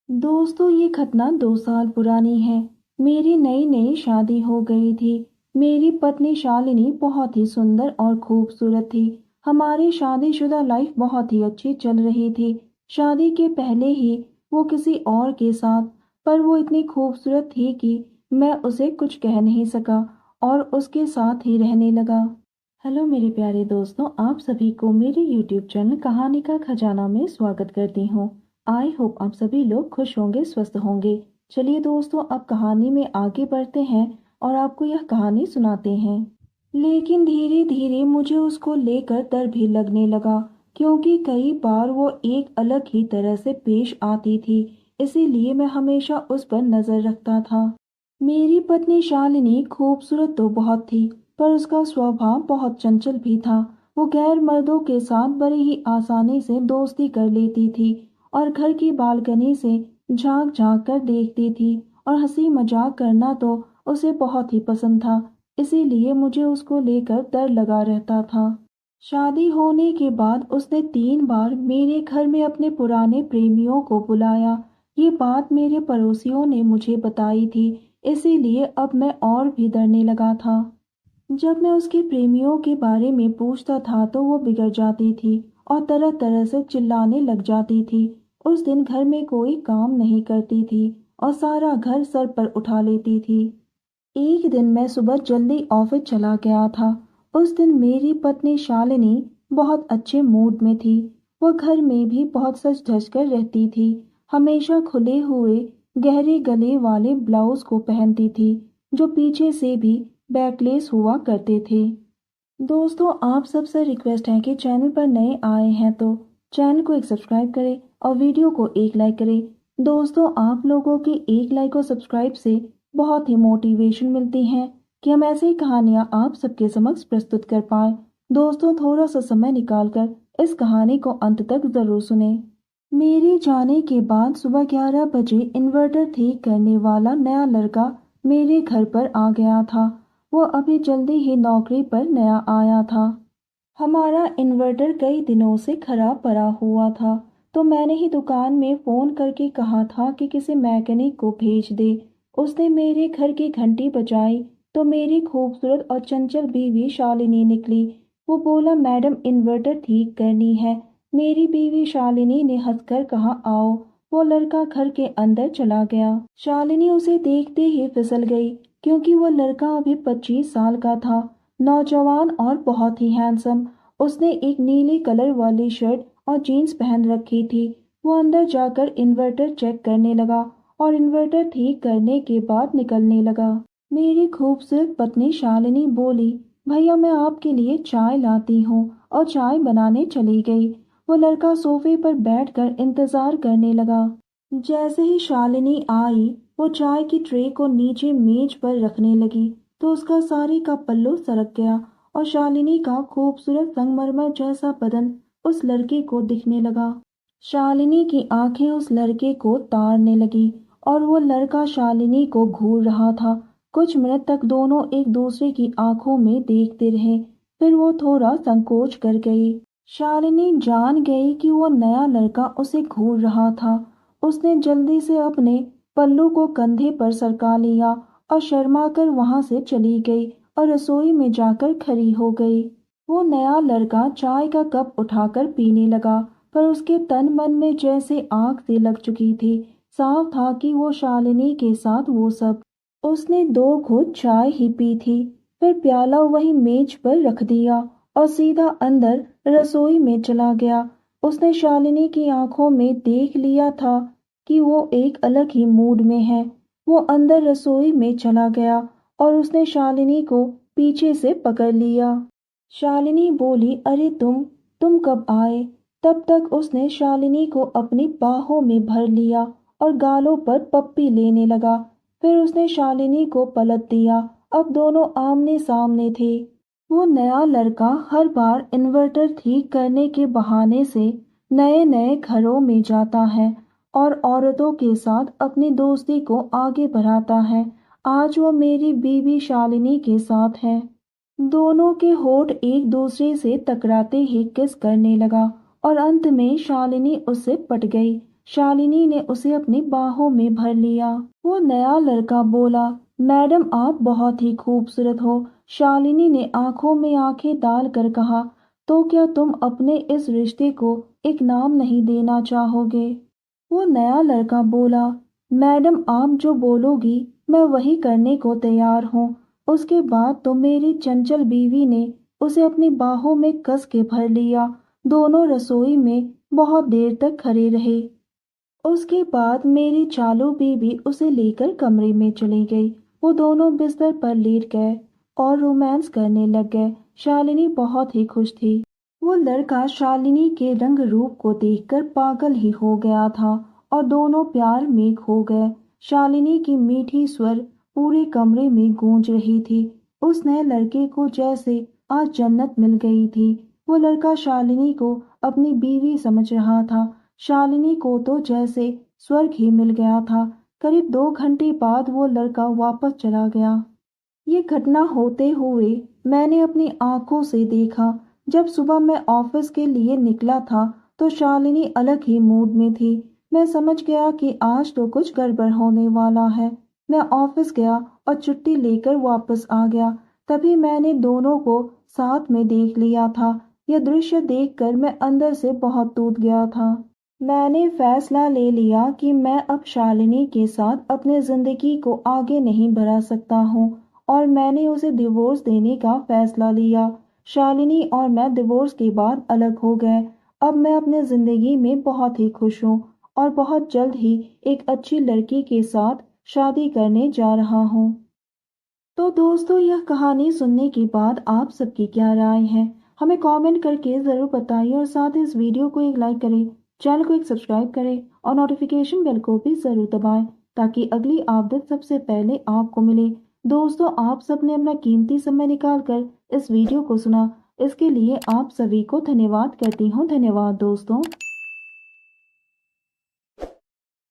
दोस्तों ये घटना 2 साल पुरानी है। मेरी नई नई शादी हो गई थी। मेरी पत्नी शालिनी बहुत ही सुंदर और खूबसूरत थी। हमारी शादीशुदा लाइफ बहुत ही अच्छी चल रही थी। शादी के पहले ही वो किसी और के साथ, पर वो इतनी खूबसूरत थी कि मैं उसे कुछ कह नहीं सका और उसके साथ ही रहने लगा। हेलो मेरे प्यारे दोस्तों, आप सभी को मेरे यूट्यूब चैनल कहानी का खजाना में स्वागत करती हूँ। आई होप आप सभी लोग खुश होंगे, स्वस्थ होंगे। चलिए दोस्तों, अब कहानी में आगे बढ़ते हैं और आपको यह कहानी सुनाते हैं। लेकिन धीरे धीरे मुझे उसको लेकर डर भी लगने लगा, क्योंकि कई बार वो एक अलग ही तरह से पेश आती थी। इसीलिए मैं हमेशा उस पर नजर रखता था। मेरी पत्नी शालिनी खूबसूरत तो बहुत थी, पर उसका स्वभाव बहुत चंचल भी था। वो गैर मर्दों के साथ बड़ी ही आसानी से दोस्ती कर लेती थी और घर की बालकनी से झांक झांक कर देखती थी, और हंसी मजाक करना तो उसे बहुत ही पसंद था। इसीलिए मुझे उसको लेकर डर लगा रहता था। शादी होने के बाद उसने 3 बार मेरे घर में अपने पुराने प्रेमियों को बुलाया। ये बात मेरे पड़ोसियों ने मुझे बताई थी, इसीलिए अब मैं और भी डरने लगा था। जब मैं उसके प्रेमियों के बारे में पूछता था तो वो बिगड़ जाती थी और तरह तरह से चिल्लाने लग जाती थी। उस दिन घर में कोई काम नहीं करती थी और सारा घर सर पर उठा लेती थी। एक दिन मैं सुबह जल्दी ऑफिस चला गया था। उस दिन मेरी पत्नी शालिनी बहुत अच्छे मूड में थी। वो घर में भी बहुत सज धज कर रहती थी। हमेशा खुले हुए गहरे गले वाले ब्लाउज को पहनती थी, जो पीछे से भी बैकलेस हुआ करते थे। दोस्तों, आप सबसे रिक्वेस्ट है कि चैनल पर नए आए हैं तो चैनल को एक सब्सक्राइब करें और वीडियो को एक लाइक करें। दोस्तों, आप लोगों की एक लाइक और सब्सक्राइब से बहुत ही मोटिवेशन मिलती है कि हम ऐसी कहानियां आप सबके समक्ष प्रस्तुत कर पाए। दोस्तों, थोड़ा सा समय निकालकर इस कहानी को अंत तक जरूर सुने। मेरे जाने के बाद सुबह 11 बजे इन्वर्टर ठीक करने वाला नया लड़का मेरे घर पर आ गया था। वो अभी जल्दी ही नौकरी पर नया आया था। हमारा इन्वर्टर कई दिनों से खराब पड़ा हुआ था, तो मैंने ही दुकान में फोन करके कहा था कि किसी मैकेनिक को भेज दे। उसने मेरे घर की घंटी बजाई तो मेरी खूबसूरत और चंचल बीवी शालिनी निकली। वो बोला, मैडम इन्वर्टर ठीक करनी है। मेरी बीवी शालिनी ने हंसकर कहा, आओ। वो लड़का घर के अंदर चला गया। शालिनी उसे देखते ही फिसल गई, क्योंकि वो लड़का अभी 25 साल का था, नौजवान और बहुत ही हैंडसम। उसने एक नीले कलर वाली शर्ट और जीन्स पहन रखी थी। वो अंदर जाकर इन्वर्टर चेक करने लगा और इन्वर्टर ठीक करने के बाद निकलने लगा। मेरी खूबसूरत पत्नी शालिनी बोली, भैया मैं आपके लिए चाय लाती हूँ, और चाय बनाने चली गई। वो लड़का सोफे पर बैठकर इंतजार करने लगा। जैसे ही शालिनी आई, वो चाय की ट्रे को नीचे मेज पर रखने लगी तो उसका साड़ी का पल्लू सरक गया और शालिनी का खूबसूरत संगमरमर जैसा बदन उस लड़के को दिखने लगा। शालिनी की आंखें उस लड़के को ताड़ने लगी और वो लड़का शालिनी को घूर रहा था। कुछ मिनट तक दोनों एक दूसरे की आंखों में देखते रहे, फिर वो थोड़ा संकोच कर गई। शालिनी जान गई कि वो नया लड़का उसे घूर रहा था। उसने जल्दी से अपने पल्लू को कंधे पर सरका लिया और शर्मा कर वहां से चली गई और रसोई में जाकर खड़ी हो गई। वो नया लड़का चाय का कप उठाकर पीने लगा, पर उसके तन मन में जैसे आग सी लग चुकी थी। साफ था कि वो शालिनी के साथ वो सब। उसने 2 घूंट चाय ही पी थी, फिर प्याला वही मेज पर रख दिया और सीधा अंदर रसोई में चला गया। उसने शालिनी की आंखों में देख लिया था कि वो एक अलग ही मूड में है। वो अंदर रसोई में चला गया और उसने शालिनी को पीछे से पकड़ लिया। शालिनी बोली, अरे तुम कब आए? तब तक उसने शालिनी को अपनी बाहों में भर लिया और गालों पर पप्पी लेने लगा। फिर उसने शालिनी को पलट दिया। अब दोनों आमने सामने थे। वो नया लड़का हर बार इन्वर्टर ठीक करने के बहाने से नए नए घरों में जाता है और औरतों के साथ अपनी दोस्ती को आगे बढ़ाता है। आज वो मेरी बीवी शालिनी के साथ है। दोनों के होठ एक दूसरे से टकराते ही किस करने लगा और अंत में शालिनी उससे पट गई। शालिनी ने उसे अपनी बाहों में भर लिया। वो नया लड़का बोला, मैडम आप बहुत ही खूबसूरत हो। शालिनी ने आंखों में आंखें डालकर कहा, तो क्या तुम अपने इस रिश्ते को एक नाम नहीं देना चाहोगे? वो नया लड़का बोला, मैडम आप जो बोलोगी मैं वही करने को तैयार हूँ। उसके बाद तो मेरी चंचल बीवी ने उसे अपनी बाहों में कस के भर लिया। दोनों रसोई में बहुत देर तक खड़े रहे। उसके बाद मेरी चालू बीबी उसे लेकर कमरे में चली गई। वो दोनों बिस्तर पर लेट गए और रोमांस करने लग गए। शालिनी बहुत ही खुश थी। वो लड़का शालिनी के रंग रूप को देखकर पागल ही हो गया था और दोनों प्यार में खो गए। शालिनी की मीठी स्वर पूरे कमरे में गूंज रही थी। उस नए लड़के को जैसे आज जन्नत मिल गई थी। वो लड़का शालिनी को अपनी बीवी समझ रहा था। शालिनी को तो जैसे स्वर्ग ही मिल गया था। करीब 2 घंटे बाद वो लड़का वापस चला गया। ये घटना होते हुए मैंने अपनी आंखों से देखा। जब सुबह मैं ऑफिस के लिए निकला था तो शालिनी अलग ही मूड में थी। मैं समझ गया कि आज तो कुछ गड़बड़ होने वाला है। मैं ऑफिस गया और छुट्टी लेकर वापस आ गया। तभी मैंने दोनों को साथ में देख लिया था। यह दृश्य देखकर मैं अंदर से बहुत टूट गया था। मैंने फैसला ले लिया कि मैं अब शालिनी के साथ अपनी जिंदगी को आगे नहीं बढ़ा सकता हूँ और मैंने उसे डिवोर्स देने का फैसला लिया। शालिनी और मैं डिवोर्स के बाद अलग हो गए। अब मैं अपनी जिंदगी में बहुत ही खुश हूँ और बहुत जल्द ही एक अच्छी लड़की के साथ शादी करने जा रहा हूँ। तो दोस्तों यह कहानी सुनने के बाद आप सबकी क्या राय है हमें कमेंट करके ज़रूर बताइए और साथ ही इस वीडियो को एक लाइक करें, चैनल को एक सब्सक्राइब करें और नोटिफिकेशन बेल को भी ज़रूर दबाएं ताकि अगली अपडेट सबसे पहले आपको मिले। दोस्तों आप सबने अपना कीमती समय निकाल कर इस वीडियो को सुना, इसके लिए आप सभी को धन्यवाद करती हूँ। धन्यवाद दोस्तों।